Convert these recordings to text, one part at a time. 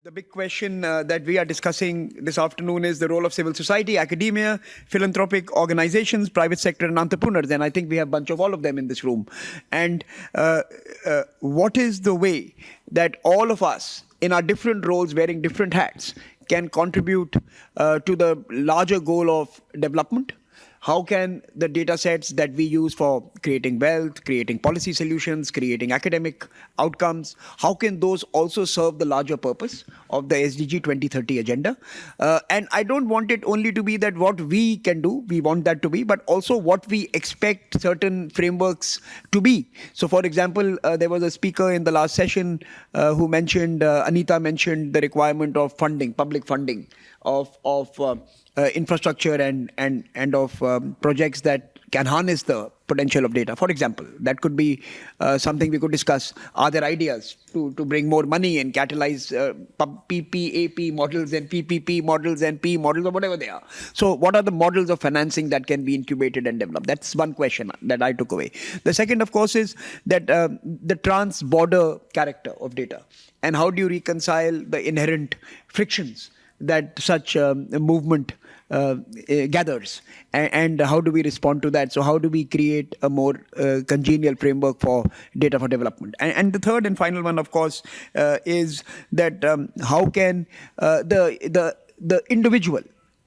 The big question that we are discussing this afternoon is the role of civil society, academia, philanthropic organizations, private sector, and entrepreneurs. And I think we have a bunch of all of them in this room. And what is the way that all of us, in our different roles, wearing different hats, can contribute to the larger goal of development? How can the data sets that we use for creating wealth, creating policy solutions, creating academic outcomes, how can those also serve the larger purpose of the SDG 2030 agenda? And I don't want it only to be that what we can do, we want that to be, but also what we expect certain frameworks to be. So for example, there was a speaker in the last session who mentioned, Anita mentioned the requirement of funding, public funding of infrastructure and of projects that can harness the potential of data. For example, that could be something we could discuss. Are there ideas to bring more money and catalyze PPAP models and PPP models and P models or whatever they are? So what are the models of financing that can be incubated and developed? That's one question that I took away. The second, of course, is that the trans-border character of data. And how do you reconcile the inherent frictions that such movement gathers, and how do we respond to that? So how do we create a more congenial framework for data for development? And the third and final one, of course, is that how can the individual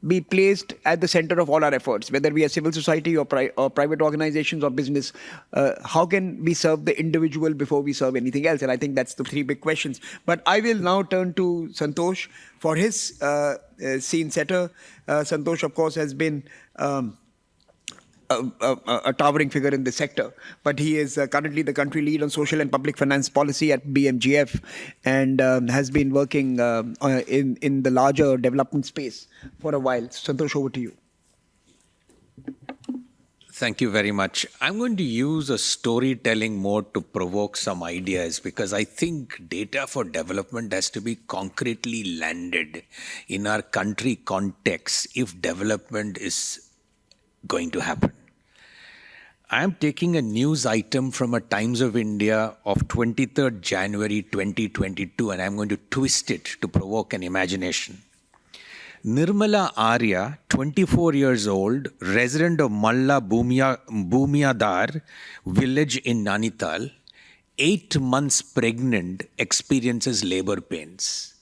be placed at the center of all our efforts, whether we are civil society or private organizations or business? How can we serve the individual before we serve anything else? And I think that's the three big questions. But I will now turn to Santosh for his scene setter. Santosh, of course, has been a towering figure in this sector, but he is currently the country lead on social and public finance policy at BMGF, and has been working in the larger development space for a while. Santosh, over to you. Thank you very much. I'm going to use a storytelling mode to provoke some ideas, because I think data for development has to be concretely landed in our country context if development is going to happen. I'm taking a news item from a Times of India of 23rd January 2022, and I'm going to twist it to provoke an imagination. Nirmala Arya, 24 years old, resident of Malla Bhumiyadar village in Nainital, 8 months pregnant, experiences labor pains.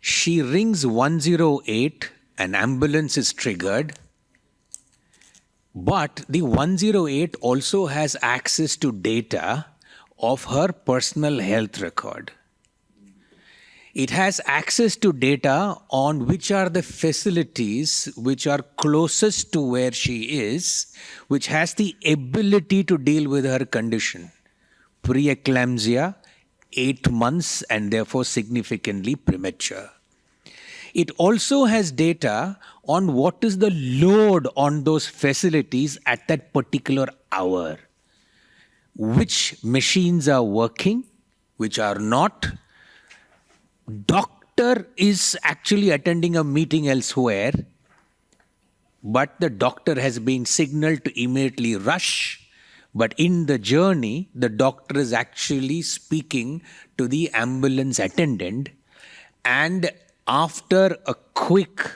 She rings 108, an ambulance is triggered, but the 108 also has access to data of her personal health record. It has access to data on which are the facilities which are closest to where she is, which has the ability to deal with her condition. Preeclampsia, 8 months, and therefore significantly premature. It also has data on what is the load on those facilities at that particular hour. Which machines are working, which are not. Doctor is actually attending a meeting elsewhere, but the doctor has been signaled to immediately rush. But in the journey, the doctor is actually speaking to the ambulance attendant, and after a quick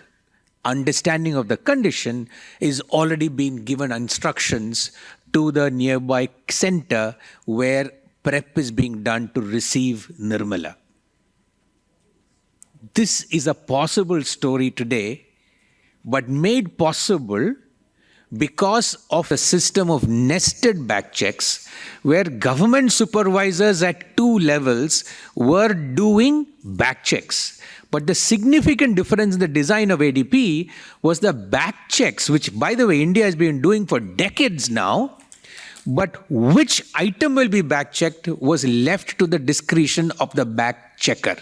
understanding of the condition, is already been given instructions to the nearby center where prep is being done to receive Nirmala. This is a possible story today, but made possible because of a system of nested back checks where government supervisors at 2 levels were doing back checks. But the significant difference in the design of ADP was the back checks, which, by the way, India has been doing for decades now, but which item will be back checked was left to the discretion of the back checker.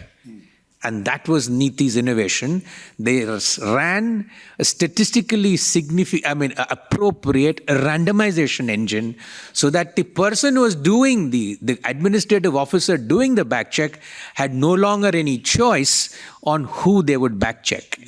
And that was Niti's innovation. They ran a statistically appropriate randomization engine so that the person who was doing the administrative officer doing the back check had no longer any choice on who they would back check.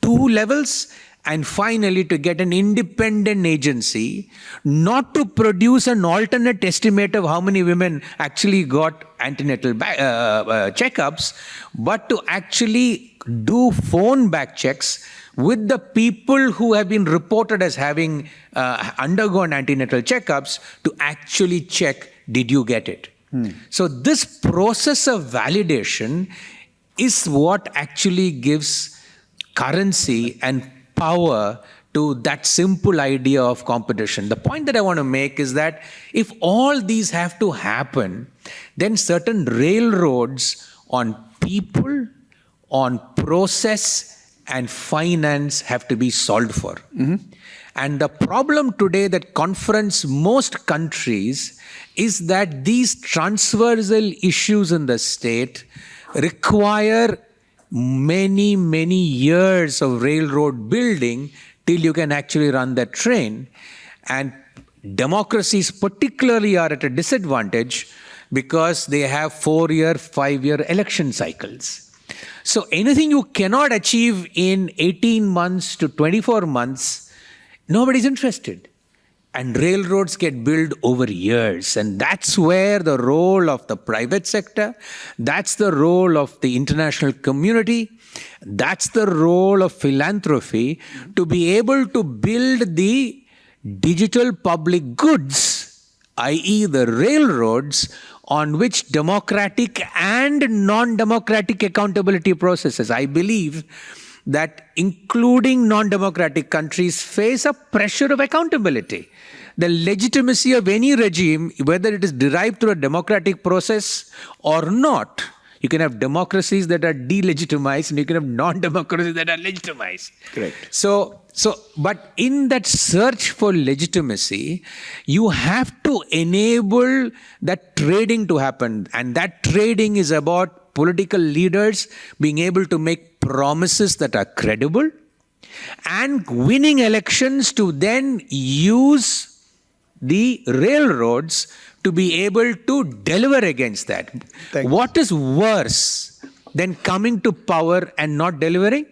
2 levels and finally to get an independent agency not to produce an alternate estimate of how many women actually got antenatal checkups, but to actually do phone back checks with the people who have been reported as having undergone antenatal checkups to actually check, did you get it? So this process of validation is what actually gives currency and power to that simple idea of competition. The point that I want to make is that if all these have to happen, then certain railroads on people, on process and finance have to be solved for. And the problem today that confronts most countries is that these transversal issues in the state require many, many years of railroad building till you can actually run that train. And democracies particularly are at a disadvantage because they have 4-year, 5-year election cycles. So anything you cannot achieve in 18 months to 24 months, nobody's interested. And railroads get built over years. And that's where the role of the private sector, that's the role of the international community, that's the role of philanthropy to be able to build the digital public goods, i.e. the railroads, on which democratic and non-democratic accountability processes. I believe that including non-democratic countries face a pressure of accountability. The legitimacy of any regime, whether it is derived through a democratic process or not, you can have democracies that are delegitimized and you can have non-democracies that are legitimized. Correct. But in that search for legitimacy, you have to enable that trading to happen. And that trading is about political leaders being able to make promises that are credible and winning elections to then use the railroads to be able to deliver against that. What is worse than coming to power and not delivering?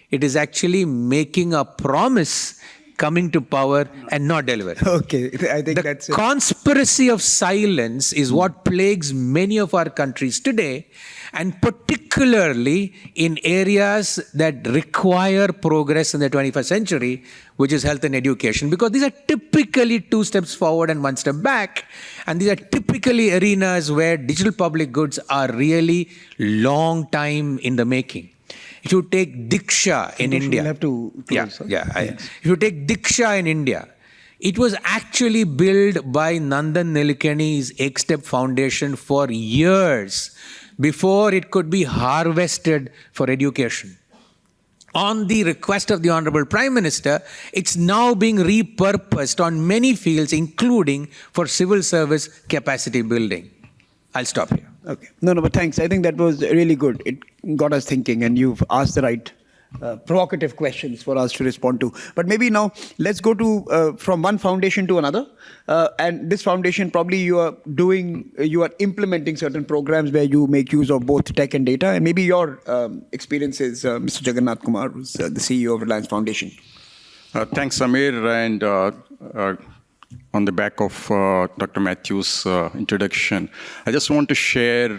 It is actually making a promise, coming to power and not delivering. Okay, I think that's it. The conspiracy of silence is what plagues many of our countries today, and particularly in areas that require progress in the 21st century, which is health and education, because these are typically 2 steps forward and 1 step back, and these are typically arenas where digital public goods are really long time in the making. If you take Diksha in India, we'll have to close, if you take Diksha in India, it was actually built by Nandan Nilekani's Egg-Step Foundation for years before it could be harvested for education. On the request of the Honorable Prime Minister, it's now being repurposed on many fields, including for civil service capacity building. I'll stop here. Okay. No, but thanks. I think that was really good. It got us thinking, and you've asked the right provocative questions for us to respond to. But maybe now let's go to from one foundation to another. And this foundation, probably you are implementing certain programs where you make use of both tech and data. And maybe your experiences, Mr. Jagannath Kumar, who's the CEO of Reliance Foundation. Thanks, Samir. And on the back of Dr. Matthew's introduction, I just want to share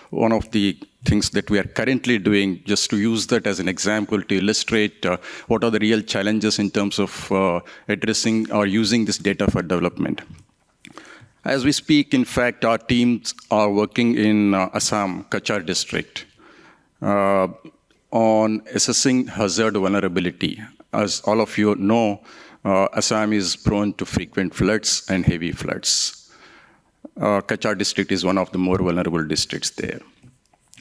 one of the things that we are currently doing, just to use that as an example to illustrate what are the real challenges in terms of addressing or using this data for development. As we speak, in fact, our teams are working in Assam, Kachar district, on assessing hazard vulnerability. As all of you know, Assam is prone to frequent floods and heavy floods. Kachar district is one of the more vulnerable districts there.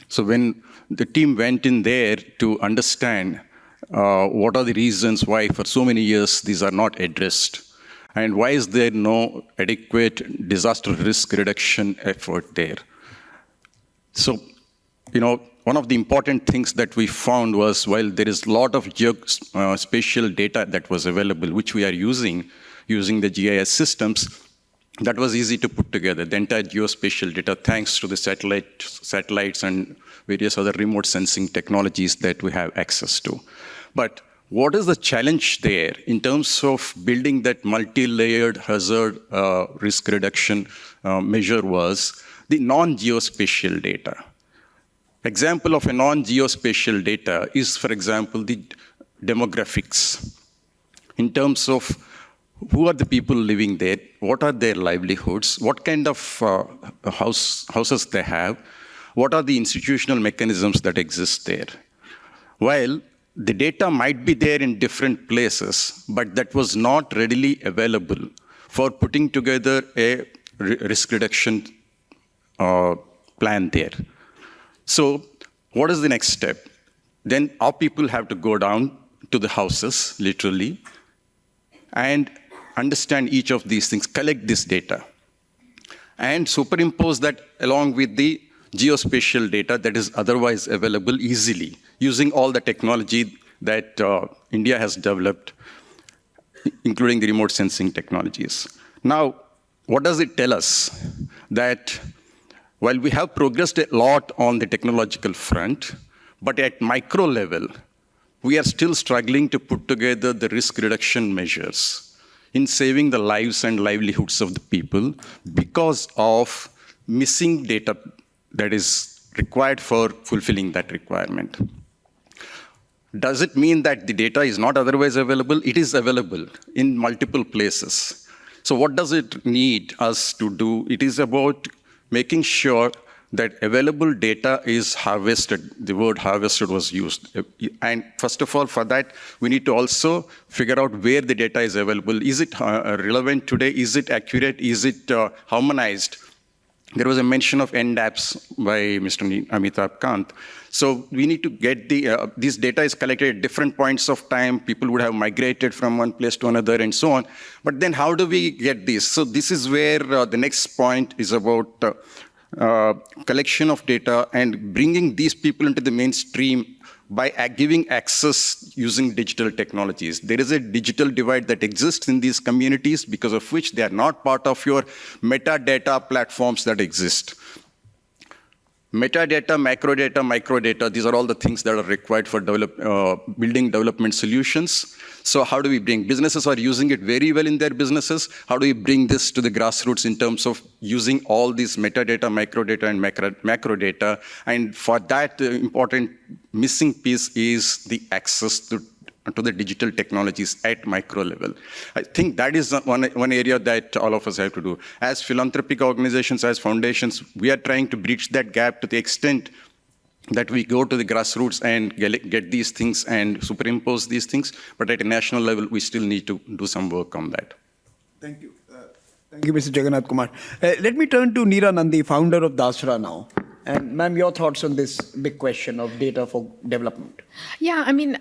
So when the team went in there to understand what are the reasons why for so many years these are not addressed, and why is there no adequate disaster risk reduction effort there. So, one of the important things that we found was, while there is a lot of geospatial data that was available, which we are using the GIS systems, that was easy to put together, the entire geospatial data, thanks to the satellites and various other remote sensing technologies that we have access to. But what is the challenge there in terms of building that multi-layered hazard risk reduction measure was the non-geospatial data. Example of a non-geospatial data is, for example, the demographics. In terms of who are the people living there, what are their livelihoods, what kind of houses they have, what are the institutional mechanisms that exist there. While the data might be there in different places, but that was not readily available for putting together a risk reduction plan there. So what is the next step? Then our people have to go down to the houses, literally, and understand each of these things, collect this data, and superimpose that along with the geospatial data that is otherwise available easily, using all the technology that India has developed, including the remote sensing technologies. Now, what does it tell us? That while we have progressed a lot on the technological front, but at micro level, we are still struggling to put together the risk reduction measures in saving the lives and livelihoods of the people because of missing data that is required for fulfilling that requirement. Does it mean that the data is not otherwise available? It is available in multiple places. So what does it need us to do? It is about making sure that available data is harvested. The word harvested was used. And first of all, for that, we need to also figure out where the data is available. Is it relevant today? Is it accurate? Is it harmonized? There was a mention of NDAPs by Mr. Amitabh Kant. So we need to get this data is collected at different points of time. People would have migrated from one place to another and so on. But then how do we get this? So this is where the next point is about collection of data and bringing these people into the mainstream by giving access using digital technologies. There is a digital divide that exists in these communities because of which they are not part of your metadata platforms that exist. Metadata, macrodata, microdata, these are all the things that are required for building development solutions. So how do we bring, businesses are using it very well in their businesses. How do we bring this to the grassroots in terms of using all these metadata, microdata, and macrodata? And for that, important missing piece is the access to the digital technologies at micro level. I think that is one area that all of us have to do. As philanthropic organizations, as foundations, we are trying to bridge that gap to the extent that we go to the grassroots and get these things and superimpose these things. But at a national level, we still need to do some work on that. Thank you. Thank you, Mr. Jagannath Kumar. Let me turn to Neera Nandi, founder of Dasra now. And ma'am, your thoughts on this big question of data for development? Yeah, I mean,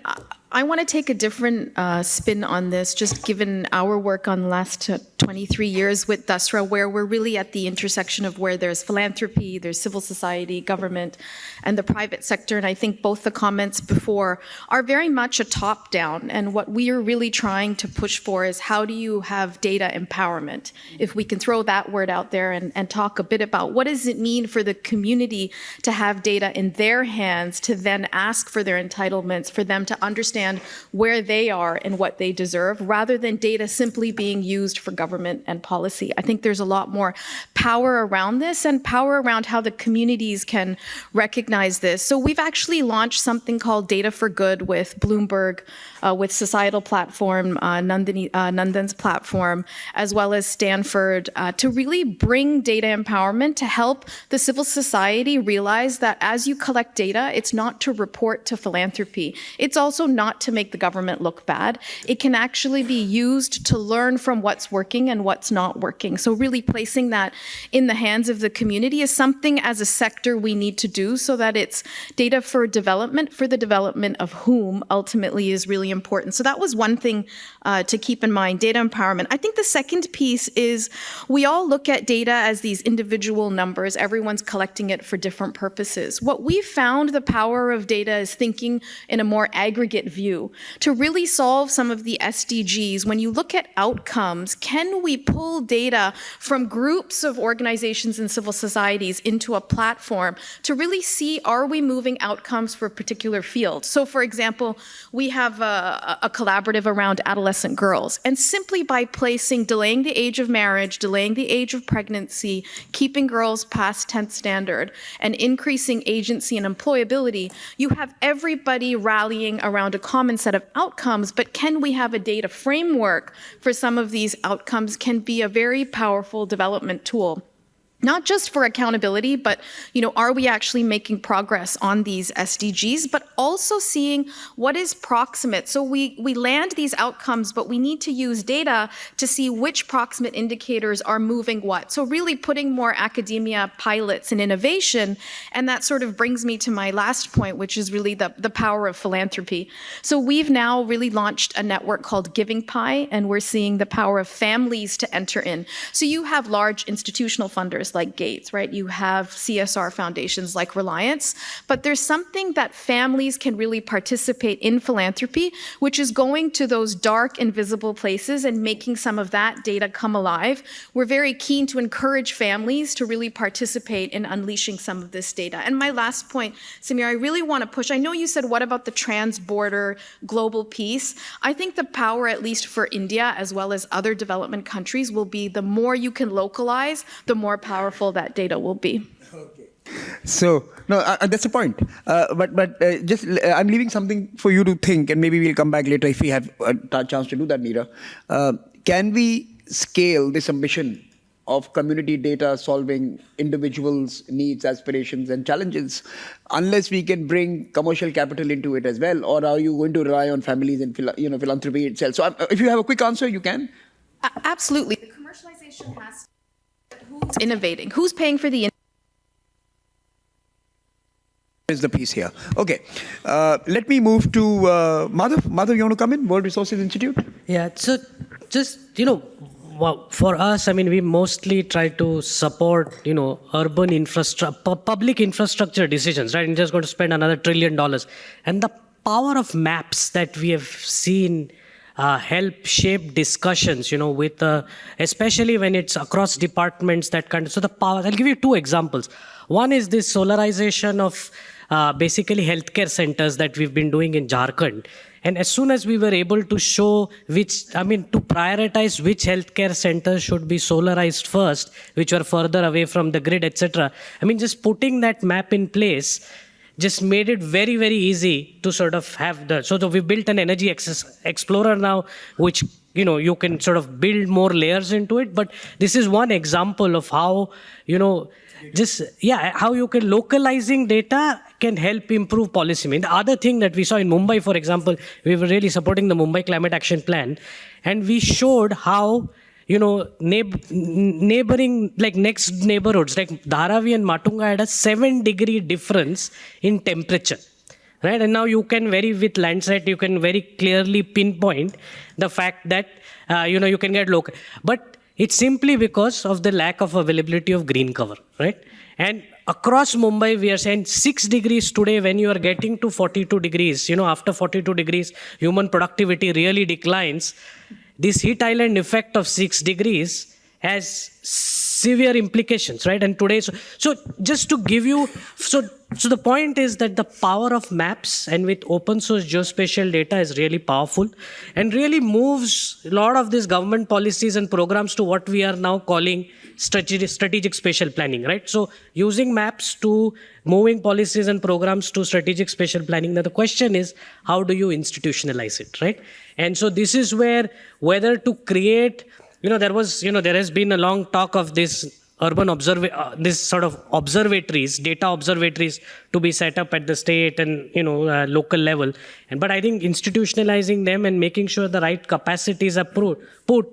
I want to take a different spin on this, just given our work on the last 23 years with Dasra, where we're really at the intersection of where there's philanthropy, there's civil society, government, and the private sector. And I think both the comments before are very much a top-down. And what we are really trying to push for is how do you have data empowerment? If we can throw that word out there and talk a bit about what does it mean for the community to have data in their hands, to then ask for their entitlements, for them to understand where they are and what they deserve, rather than data simply being used for government and policy. I think there's a lot more power around this and power around how the communities can recognize this. So we've actually launched something called Data for Good with Bloomberg, with Societal Platform, Nandan's platform, as well as Stanford, to really bring data empowerment to help the civil society realize that as you collect data, it's not to report to philanthropy. It's also not to make the government look bad. It can actually be used to learn from what's working and what's not working. So really placing that in the hands of the community is something as a sector we need to do, so that it's data for the development of whom ultimately is really important. So that was one thing to keep in mind, data empowerment. I think the second piece is we all look at data as these individual numbers. Everyone's collecting it for different purposes. What we found the power of data is thinking in a more aggregate view review to really solve some of the SDGs. When you look at outcomes, can we pull data from groups of organizations and civil societies into a platform to really see, are we moving outcomes for a particular field? So for example, we have a collaborative around adolescent girls, and simply by delaying the age of marriage, delaying the age of pregnancy, keeping girls past 10th standard, and increasing agency and employability, you have everybody rallying around a common set of outcomes. But can we have a data framework for some of these outcomes can be a very powerful development tool. Not just for accountability, but are we actually making progress on these SDGs, but also seeing what is proximate. So we land these outcomes, but we need to use data to see which proximate indicators are moving what. So really putting more academia pilots and innovation, and that sort of brings me to my last point, which is really the power of philanthropy. So we've now really launched a network called Giving Pie, and we're seeing the power of families to enter in. So you have large institutional funders like Gates, right? You have CSR foundations like Reliance, but there's something that families can really participate in philanthropy, which is going to those dark, invisible places and making some of that data come alive. We're very keen to encourage families to really participate in unleashing some of this data. And my last point, Samir, I really want to push, I know you said, what about the trans-border global peace? I think the power, at least for India, as well as other development countries, will be the more you can localize, the more powerful that data will be. Okay. So, no, that's the point. I'm leaving something for you to think, and maybe we'll come back later if we have a chance to do that, Neera. Can we scale this ambition of community data solving individuals' needs, aspirations, and challenges unless we can bring commercial capital into it as well? Or are you going to rely on families and philanthropy itself? So if you have a quick answer, you can. Absolutely. The commercialization has to. Who's innovating? Who's paying for the is the piece here. Okay. Let me move to Madhav. Madhav, you want to come in? World Resources Institute? Yeah, so just, for us, we mostly try to support, urban infrastructure, public infrastructure decisions, right? And just going to spend another $1 trillion. And the power of maps that we have seen help shape discussions, with, especially when it's across departments, that kind of, so the power, I'll give you 2 examples. One is this solarization of basically healthcare centers that we've been doing in Jharkhand. And as soon as we were able to show to prioritize which healthcare centers should be solarized first, which were further away from the grid, etc. Just putting that map in place just made it very, very easy to sort of have so we built an energy explorer now, which, you can sort of build more layers into it. But this is one example of how, how you can localizing data can help improve policy. The other thing that we saw in Mumbai, for example, we were really supporting the Mumbai Climate Action Plan, and we showed how, neighboring, like next neighborhoods, like Dharavi and Matunga had a 7-degree difference in temperature, right? And now you can with Landsat, you can very clearly pinpoint the fact that, you can get local. But it's simply because of the lack of availability of green cover, right? And across Mumbai, we are saying 6 degrees today, when you are getting to 42 degrees, after 42 degrees, human productivity really declines. This heat island effect of 6 degrees has severe implications, right? And today, so just to give you, so the point is that the power of maps and with open source geospatial data is really powerful and really moves a lot of these government policies and programs to what we are now calling strategic spatial planning, right? So using maps to moving policies and programs to strategic spatial planning. Now the question is, how do you institutionalize it, right? And so this is where whether to create, there has been a long talk of this this sort of observatories, data observatories to be set up at the state and, local level. But I think institutionalizing them and making sure the right capacities are put,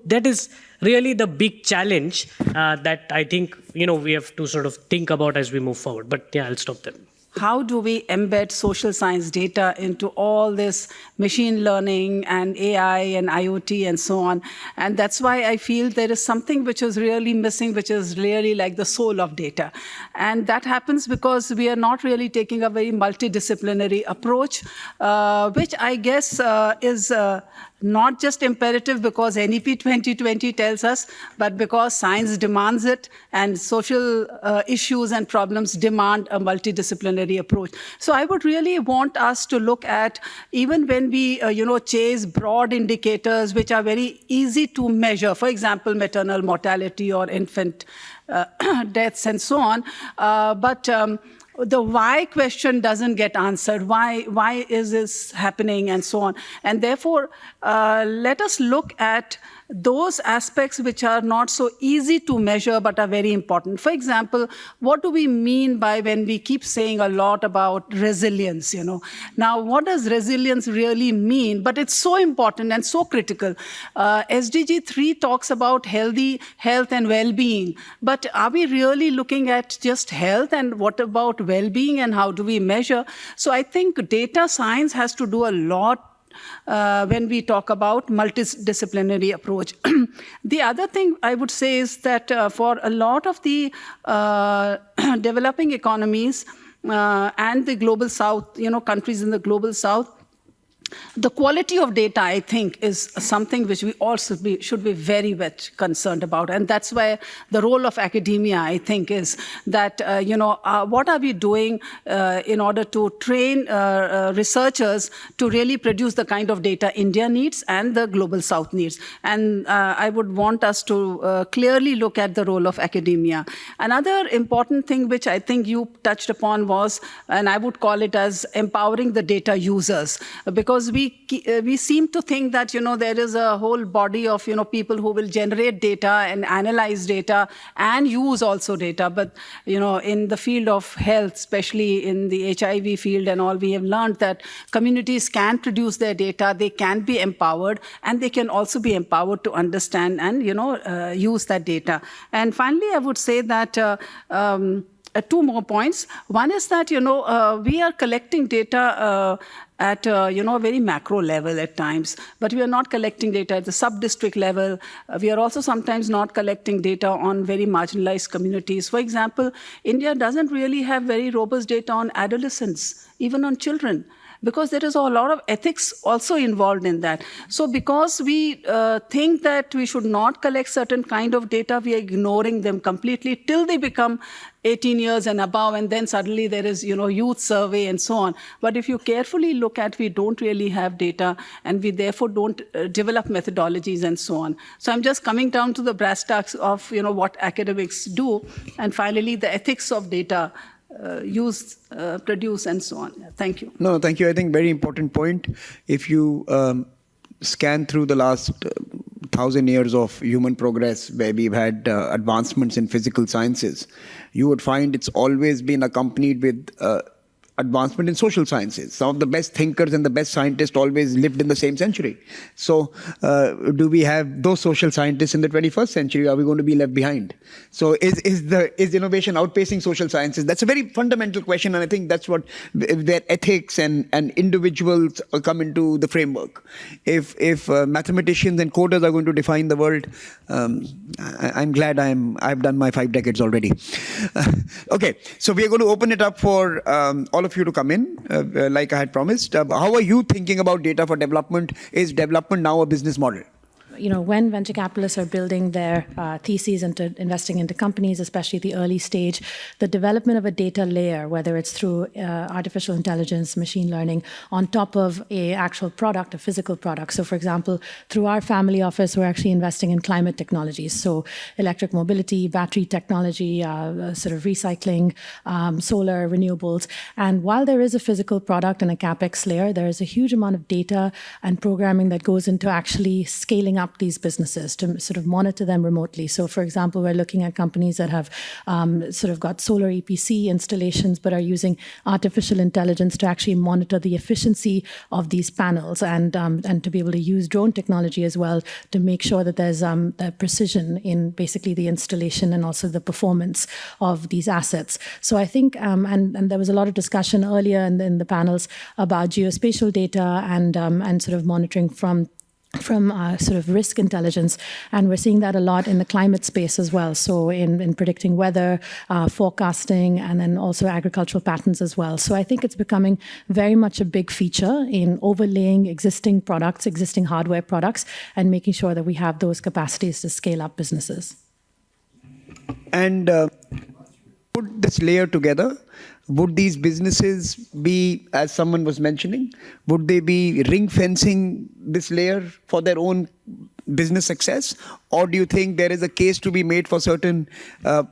that is really the big challenge that I think, we have to sort of think about as we move forward. But yeah, I'll stop there. how do we embed social science data into all this machine learning and AI and IoT and so on. And that's why I feel there is something which is really missing, which is really like the soul of data. And that happens because we are not really taking a very multidisciplinary approach, which I guess is not just imperative because NEP 2020 tells us, but because science demands it and social issues and problems demand a multidisciplinary approach. So I would really want us to look at, even when we chase broad indicators which are very easy to measure, for example, maternal mortality or infant deaths and so on, but the why question doesn't get answered. Why is this happening and so on? And therefore, let us look at those aspects which are not so easy to measure but are very important. For example, what do we mean by when we keep saying a lot about resilience? Now, what does resilience really mean? But it's so important and so critical. SDG 3 talks about health and well-being. But are we really looking at just health, and what about well-being, and how do we measure? So I think data science has to do a lot when we talk about multidisciplinary approach. The other thing I would say is that for a lot of the developing economies and the global south, countries in the global south, the quality of data, I think, is something which we also should be very much concerned about. And that's why the role of academia, I think, is that, what are we doing in order to train researchers to really produce the kind of data India needs and the global south needs. And I would want us to clearly look at the role of academia. Another important thing which I think you touched upon was, and I would call it as empowering the data users, because we seem to think that there is a whole body of people who will generate data and analyze data and use also data. But in the field of health, especially in the HIV field and all, we have learned that communities can produce their data, they can be empowered, and they can also be empowered to understand and use that data. And finally, I would say that two more points. One is that we are collecting data at a very macro level at times, but we are not collecting data at the sub-district level. We are also sometimes not collecting data on very marginalized communities. For example, India doesn't really have very robust data on adolescents, even on children, because there is a lot of ethics also involved in that. So because we think that we should not collect certain kind of data, we are ignoring them completely till they become 18 years and above, and then suddenly there is youth survey and so on. But if you carefully look at, we don't really have data, and we therefore don't develop methodologies and so on. So I'm just coming down to the brass tacks of what academics do, and finally the ethics of data use, produce, and so on. Thank you. No, thank you. I think very important point. If you scan through the last 1,000 years of human progress, where we've had advancements in physical sciences, you would find it's always been accompanied with advancement in social sciences. Some of the best thinkers and the best scientists always lived in the same century. So do we have those social scientists in the 21st century? Are we going to be left behind? So is innovation outpacing social sciences? That's a very fundamental question, and I think that's what their ethics and individuals come into the framework. If mathematicians and coders are going to define the world, I'm glad I've done my 5 decades already. Okay, so we are going to open it up for all of you to come in, like I had promised. How are you thinking about data for development? Is development now a business model? When venture capitalists are building their theses into investing into companies, especially the early stage, the development of a data layer, whether it's through artificial intelligence, machine learning, on top of a actual product, a physical product. So for example, through our family office, we're actually investing in climate technologies. So electric mobility, battery technology, sort of recycling, solar, renewables. And while there is a physical product and a CapEx layer, there is a huge amount of data and programming that goes into actually scaling up map these businesses, to sort of monitor them remotely. So, for example, we're looking at companies that have sort of got solar EPC installations, but are using artificial intelligence to actually monitor the efficiency of these panels, and to be able to use drone technology as well to make sure that there's the precision in basically the installation and also the performance of these assets. So I think, and there was a lot of discussion earlier in the panels about geospatial data and sort of monitoring from sort of risk intelligence, and we're seeing that a lot in the climate space as well. So in predicting weather, forecasting, and then also agricultural patterns as well. So I think it's becoming very much a big feature in overlaying existing products, existing hardware products, and making sure that we have those capacities to scale up businesses. And put this layer together, would these businesses be, as someone was mentioning, would they be ring fencing this layer for their own business success? Or do you think there is a case to be made for certain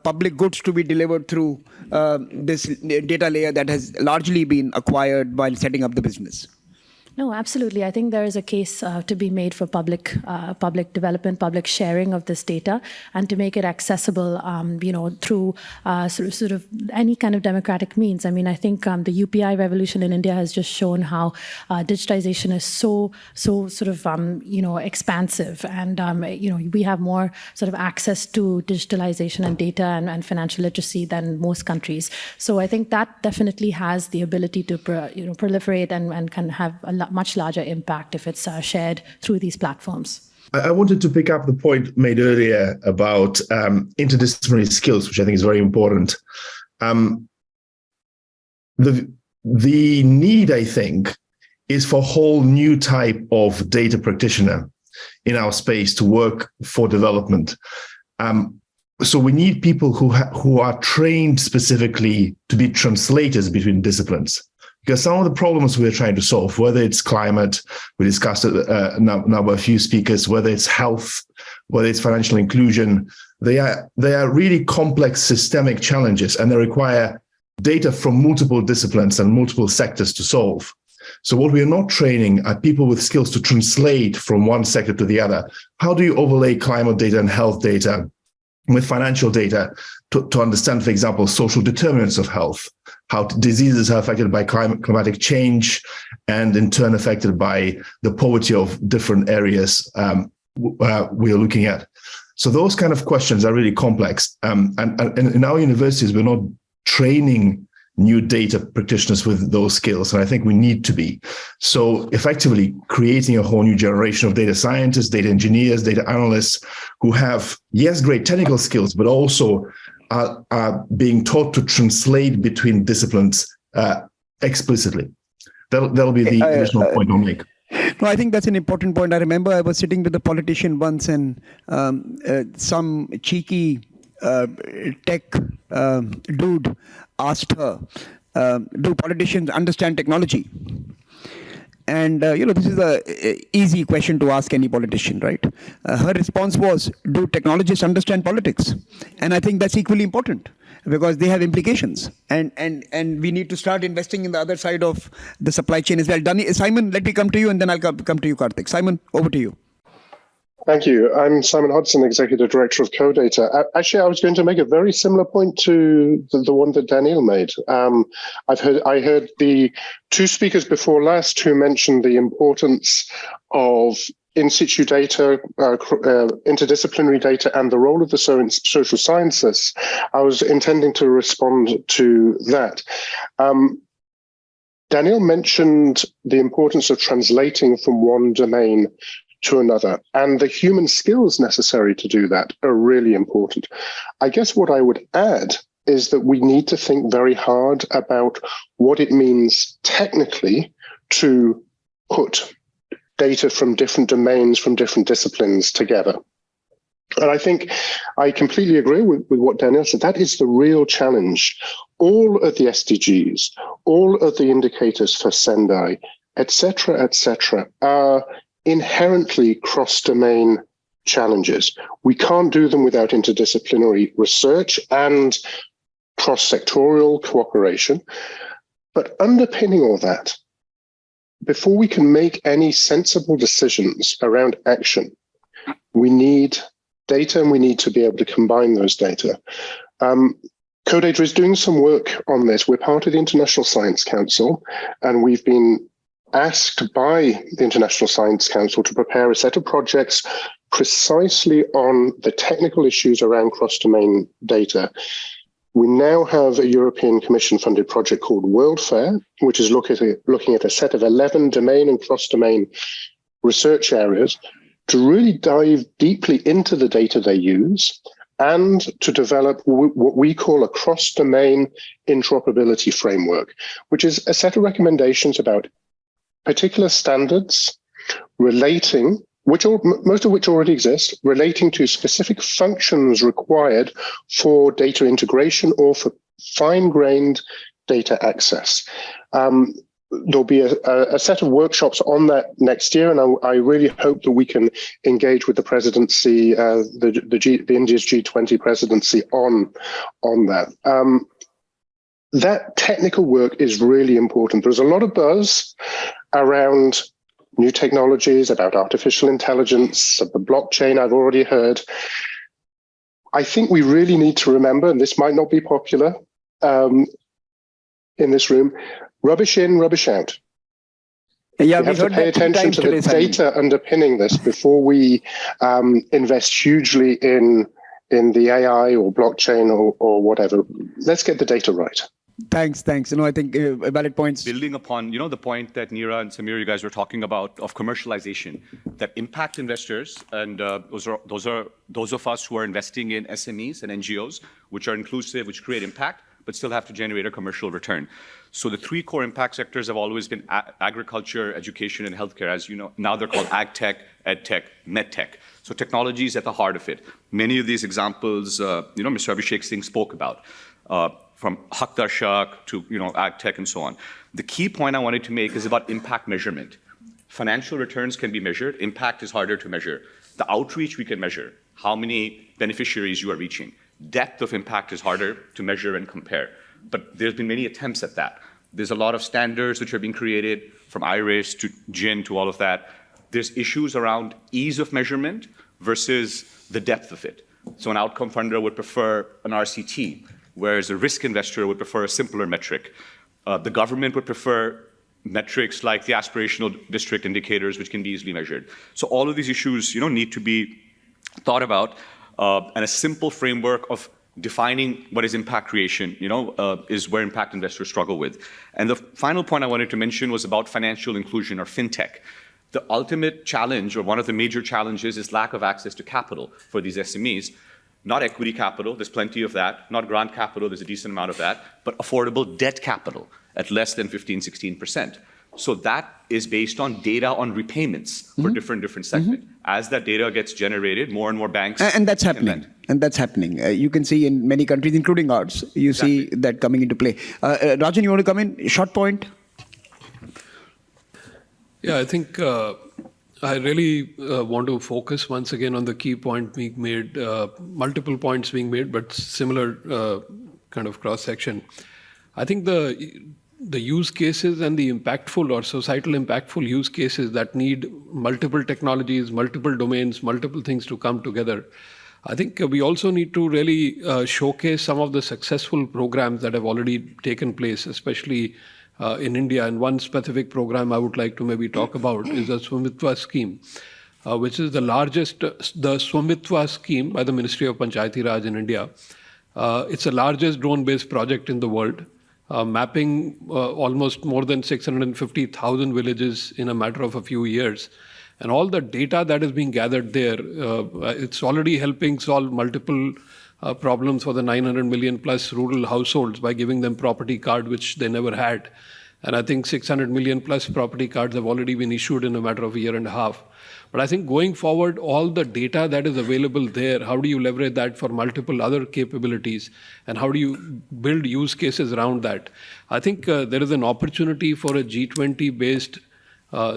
public goods to be delivered through this data layer that has largely been acquired while setting up the business? No, absolutely. I think there is a case to be made for public development, public sharing of this data, and to make it accessible, through sort of any kind of democratic means. I mean, I think the UPI revolution in India has just shown how digitization is so sort of expansive, and we have more sort of access to digitalization and data and financial literacy than most countries. So I think that definitely has the ability to proliferate and can have a much larger impact if it's shared through these platforms. I wanted to pick up the point made earlier about interdisciplinary skills, which I think is very important. The need, I think, is for a whole new type of data practitioner in our space to work for development. So we need people who are trained specifically to be translators between disciplines. Because some of the problems we're trying to solve, whether it's climate, we discussed it now by a few speakers, whether it's health, whether it's financial inclusion, they are really complex systemic challenges, and they require data from multiple disciplines and multiple sectors to solve. So what we are not training are people with skills to translate from one sector to the other. How do you overlay climate data and health data with financial data to understand, for example, social determinants of health, how diseases are affected by climatic change, and in turn affected by the poverty of different areas we are looking at. So those kind of questions are really complex. And in our universities, we're not training new data practitioners with those skills, and I think we need to be. So effectively creating a whole new generation of data scientists, data engineers, data analysts who have, yes, great technical skills, but also are being taught to translate between disciplines explicitly. That'll be the additional point I'll make. No, I think that's an important point. I remember I was sitting with a politician once, and some cheeky tech dude asked her, do politicians understand technology? And, this is an easy question to ask any politician, right? Her response was, do technologists understand politics? And I think that's equally important, because they have implications. And we need to start investing in the other side of the supply chain as well. Simon, let me come to you, and then I'll come to you, Karthik. Simon, over to you. Thank you. I'm Simon Hodson, Executive Director of CoData. Actually, I was going to make a very similar point to the one that Daniel made. I heard the two speakers before last who mentioned the importance of in situ data, interdisciplinary data, and the role of the social sciences. I was intending to respond to that. Daniel mentioned the importance of translating from one domain to another, and the human skills necessary to do that are really important. I guess what I would add is that we need to think very hard about what it means technically to put data from different domains, from different disciplines together. And I think I completely agree with what Daniel said. That is the real challenge. All of the SDGs, all of the indicators for Sendai, et cetera, are inherently cross-domain challenges. We can't do them without interdisciplinary research and cross-sectorial cooperation. But underpinning all that, before we can make any sensible decisions around action, We need data, and we need to be able to combine those data. CoData is doing some work on this. We're part of the International Science Council, and we've been asked by the International Science Council to prepare a set of projects precisely on the technical issues around cross-domain data. We now have a European Commission-funded project called WorldFair, which is looking at a set of 11 domain and cross-domain research areas to really dive deeply into the data they use and to develop what we call a cross-domain interoperability framework, which is a set of recommendations about particular standards relating, most of which already exist, relating to specific functions required for data integration or for fine-grained data access. There'll be a set of workshops on that next year, and I really hope that we can engage with the presidency, the India's G20 presidency on that. That technical work is really important. There's a lot of buzz around new technologies, about artificial intelligence, the blockchain I've already heard. I think we really need to remember, and this might not be popular in this room, rubbish in, rubbish out. Yeah, we have to pay attention to the data underpinning this before we invest hugely in the AI or blockchain or whatever. Let's get the data right. Thanks. I think valid points. Building upon, the point that Neera and Samir, you guys were talking about of commercialization, that impact investors, and those of us who are investing in SMEs and NGOs, which are inclusive, which create impact, but still have to generate a commercial return. So the three core impact sectors have always been agriculture, education, and healthcare. As you know, now they're called ag tech, ed tech, med tech. So technology is at the heart of it. Many of these examples, Mr. Abhishek Singh spoke about, from Hak Darshak to ag tech and so on. The key point I wanted to make is about impact measurement. Financial returns can be measured. Impact is harder to measure. The outreach we can measure, how many beneficiaries you are reaching. Depth of impact is harder to measure and compare. But there's been many attempts at that. There's a lot of standards which are being created, from IRIS to GIN to all of that. There's issues around ease of measurement versus the depth of it. So an outcome funder would prefer an RCT, whereas a risk investor would prefer a simpler metric. The government would prefer metrics like the aspirational district indicators, which can be easily measured. So all of these issues, need to be thought about, and a simple framework of defining what is impact creation, is where impact investors struggle with. And the final point I wanted to mention was about financial inclusion or fintech. The ultimate challenge, or one of the major challenges, is lack of access to capital for these SMEs. Not equity capital, there's plenty of that. Not grant capital, there's a decent amount of that. But affordable debt capital at less than 15, 16%. So that is based on data on repayments for different segments. As that data gets generated, more and more banks... And that's happening. You can see in many countries, including ours, you see that coming into play. Rajan, you want to come in? Short point? Yeah, I think I really want to focus once again on the key point being made, multiple points being made, but similar kind of cross-section. I think the use cases and the impactful or societal impactful use cases that need multiple technologies, multiple domains, multiple things to come together. I think we also need to really showcase some of the successful programs that have already taken place, especially in India. And one specific program I would like to maybe talk about is the Swamitva scheme, which is the largest, the Swamitva scheme by the Ministry of Panchayati Raj in India. It's the largest drone-based project in the world, mapping almost more than 650,000 villages in a matter of a few years. And all the data that is being gathered there, it's already helping solve multiple problems for the 900 million plus rural households by giving them property card, which they never had. And I think 600 million plus property cards have already been issued in a matter of a year and a half. But I think going forward, all the data that is available there, how do you leverage that for multiple other capabilities? And how do you build use cases around that? I think there is an opportunity for a G20-based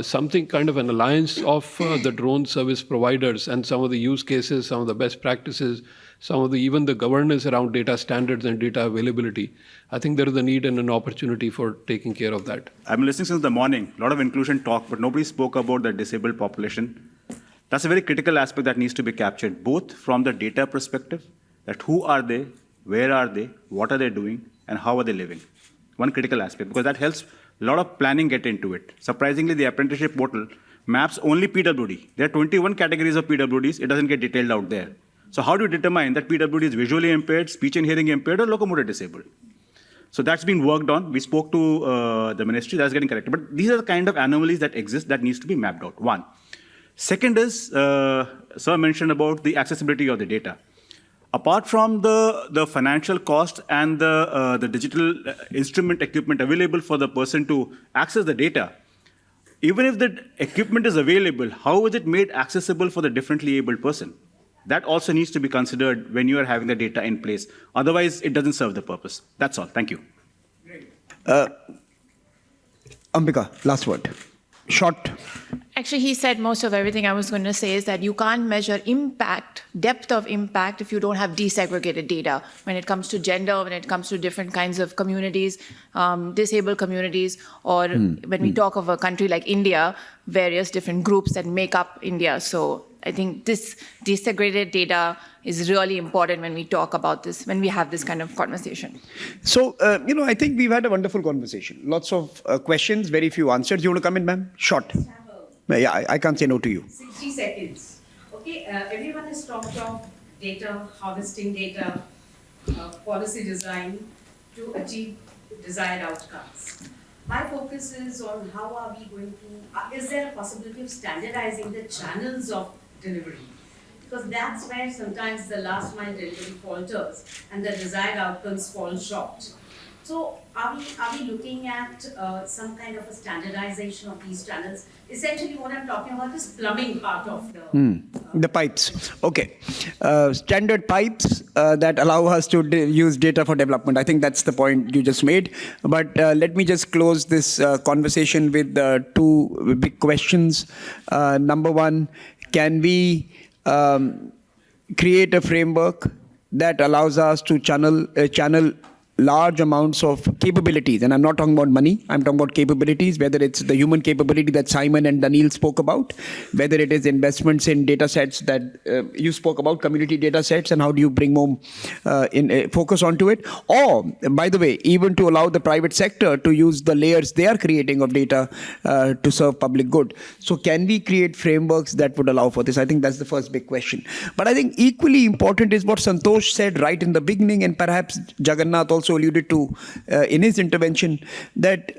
something kind of an alliance of the drone service providers and some of the use cases, some of the best practices, some of the even the governance around data standards and data availability. I think there is a need and an opportunity for taking care of that. I've been listening since the morning, a lot of inclusion talk, but nobody spoke about the disabled population. That's a very critical aspect that needs to be captured, both from the data perspective, that who are they, where are they, what are they doing, and how are they living. One critical aspect, because that helps a lot of planning get into it. Surprisingly, the apprenticeship portal maps only PWD. There are 21 categories of PWDs. It doesn't get detailed out there. So how do you determine that PWD is visually impaired, speech and hearing impaired, or locomotor disabled? So that's been worked on. We spoke to the ministry. That's getting corrected. But these are the kind of anomalies that exist that needs to be mapped out. One. Second is, Sir mentioned about the accessibility of the data. Apart from the financial cost and the digital instrument equipment available for the person to access the data, even if the equipment is available, how is it made accessible for the differently abled person? That also needs to be considered when you are having the data in place. Otherwise, it doesn't serve the purpose. That's all. Thank you. Ambika, last word. Short. Actually, he said most of everything I was going to say is that you can't measure impact, depth of impact, if you don't have desegregated data when it comes to gender, when it comes to different kinds of communities, disabled communities, or when we talk of a country like India, various different groups that make up India. So I think this desegregated data is really important when we talk about this, when we have this kind of conversation. So, I think we've had a wonderful conversation. Lots of questions, very few answers. You want to come in, ma'am? Short. Yeah, I can't say no to you. 60 seconds. Okay, everyone has talked of data, harvesting data, policy design to achieve desired outcomes. My focus is on how are we going to, is there a possibility of standardizing the channels of delivery? Because that's where sometimes the last mile delivery falters and the desired outcomes fall short. So are we looking at some kind of a standardization of these channels? Essentially what I'm talking about is plumbing part of the pipes. Okay. Standard pipes that allow us to use data for development. I think that's the point you just made. But let me just close this conversation with two big questions. Number one, can we create a framework that allows us to channel large amounts of capabilities, and I'm not talking about money, I'm talking about capabilities, whether it's the human capability that Simon and Daniil spoke about, whether it is investments in data sets that you spoke about, community data sets, and how do you bring more focus onto it, or, by the way, even to allow the private sector to use the layers they are creating of data to serve public good. So can we create frameworks that would allow for this? I think that's the first big question. But I think equally important is what Santosh said right in the beginning, and perhaps Jagannath also alluded to in his intervention, that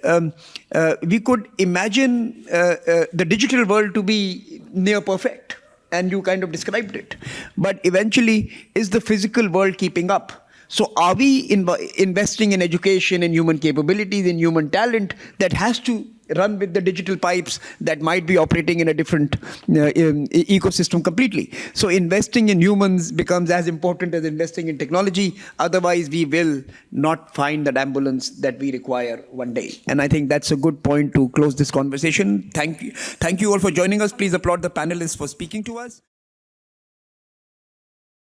we could imagine the digital world to be near perfect, and you kind of described it. But eventually, is the physical world keeping up? So are we investing in education, in human capabilities, in human talent that has to run with the digital pipes that might be operating in a different ecosystem completely? So investing in humans becomes as important as investing in technology. Otherwise, we will not find that ambulance that we require one day. And I think that's a good point to close this conversation. Thank you all for joining us. Please applaud the panelists for speaking to us.